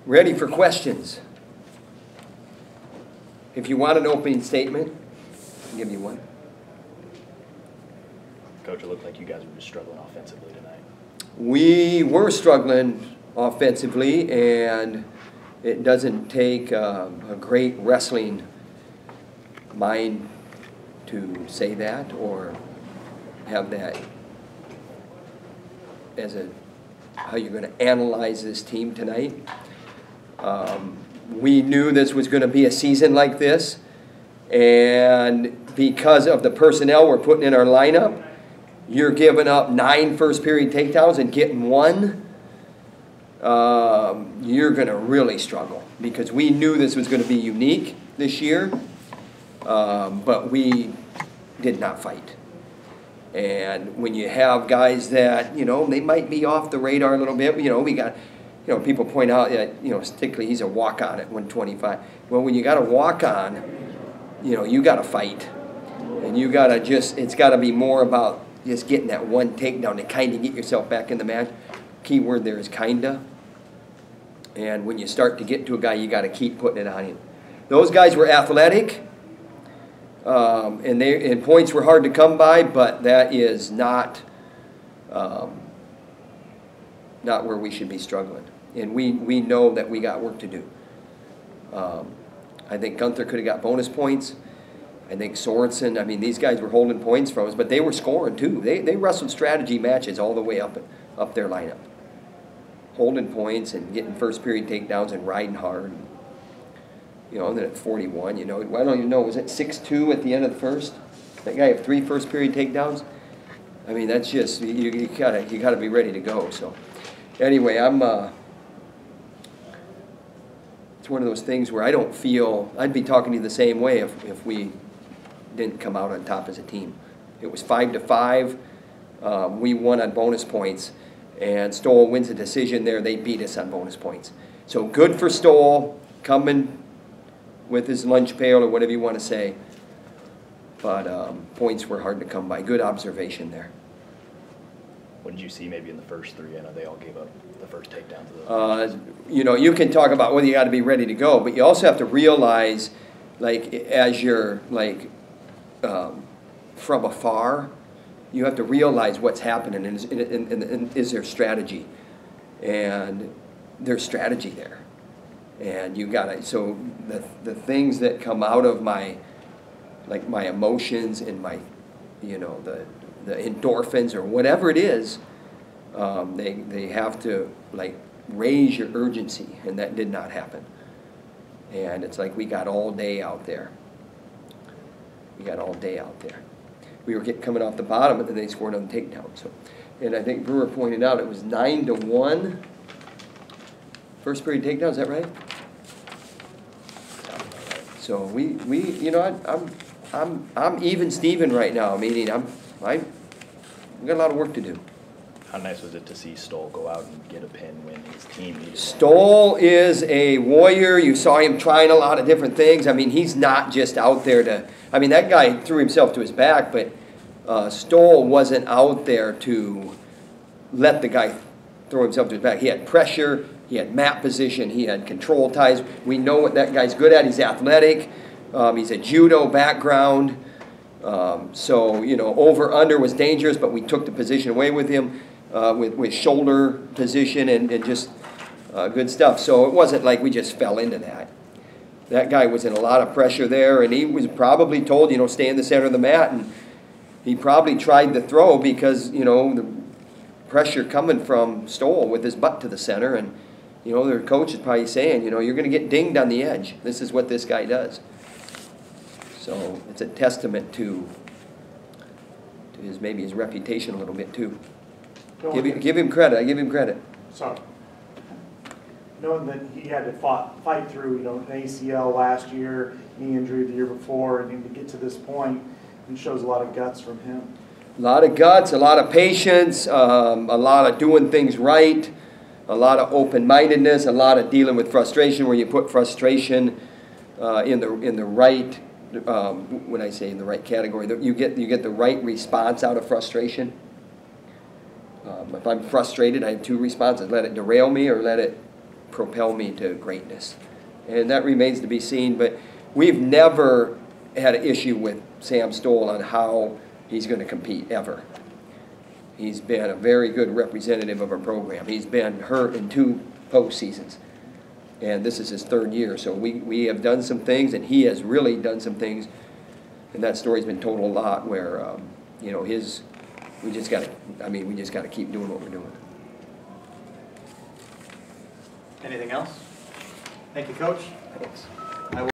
Ready for questions? If you want an opening statement, I'll give you one. Coach, it looked like you guys were just struggling offensively tonight. We were struggling offensively, and it doesn't take a great wrestling mind to say that or have that as how you're going to analyze this team tonight. We knew this was going to be a season like this, and because of the personnel we're putting in our lineup, you're giving up 9 first-period takedowns and getting 1. You're going to really struggle because we knew this was going to be unique this year, but we did not fight. And when you have guys that, they might be off the radar a little bit, we got, people point out that, particularly he's a walk-on at 125. Well, when you got a walk-on, you got to fight. And you got to it's got to be more about just getting that one takedown to kind of get yourself back in the match. Key word there is kinda. And when you start to get to a guy, you got to keep putting it on him. Those guys were athletic, and points were hard to come by, but that is not where we should be struggling. And we know that we got work to do. I think Gunther could have got bonus points. I think Sorensen, these guys were holding points from us, but they were scoring too. They wrestled strategy matches all the way up their lineup. Holding points and getting first period takedowns and riding hard. And then at 41, I don't even know, was it 6-2 at the end of the first? That guy had 3 first period takedowns? That's just, you gotta be ready to go. So anyway, it's one of those things where I don't feel, I'd be talking to you the same way if we didn't come out on top as a team. It was 5-5. We won on bonus points, and Stoll wins a decision there. They beat us on bonus points. So good for Stoll coming with his lunch pail or whatever you want to say. But points were hard to come by. Good observation there. What did you see maybe in the first 3? I know they all gave up the first takedown to the you can talk about whether you got to be ready to go, but you also have to realize, as you're from afar, you have to realize what's happening and is there strategy, and there's strategy there, and you gotta. So the things that come out of my emotions and my, the endorphins or whatever it is, they have to raise your urgency, and that did not happen. And it's we got all day out there. We were coming off the bottom, and then they scored on the takedown. So, and I think Brewer pointed out it was 9-1. First period takedown, is that right? So we I'm even Steven right now. Meaning we got a lot of work to do. How nice was it to see Stoll go out and get a pin when his team needed Stoll is a warrior. You saw him trying a lot of different things. He's not just out there to... that guy threw himself to his back, but Stoll wasn't out there to let the guy throw himself to his back. He had pressure. He had mat position. He had control ties. We know what that guy's good at. He's athletic. He's a judo background. So, over-under was dangerous, but we took the position away with him. With shoulder position and just good stuff. So it wasn't like we just fell into that. That guy was in a lot of pressure there, and he was probably told, stay in the center of the mat, and he probably tried to throw because, the pressure coming from Stoll with his butt to the center, and, their coach is probably saying, you're going to get dinged on the edge. This is what this guy does. So it's a testament to maybe his reputation a little bit too. Give him credit. I give him credit. Sorry. Knowing that he had to fight through, an ACL last year, knee injury the year before, and to get to this point, it shows a lot of guts from him. A lot of guts, a lot of patience, a lot of doing things right, a lot of open-mindedness, a lot of dealing with frustration. Where you put frustration in the right, when I say in the right category, you get the right response out of frustration. If I'm frustrated, I have 2 responses: let it derail me or let it propel me to greatness. And that remains to be seen, but we've never had an issue with Sam Stoll on how he's going to compete, ever. He's been a very good representative of our program. He's been hurt in 2 postseasons, and this is his 3rd year. So we have done some things, and he has really done some things, and that story's been told a lot where, you know, we just got to keep doing what we're doing. Anything else? Thank you, Coach. Thanks.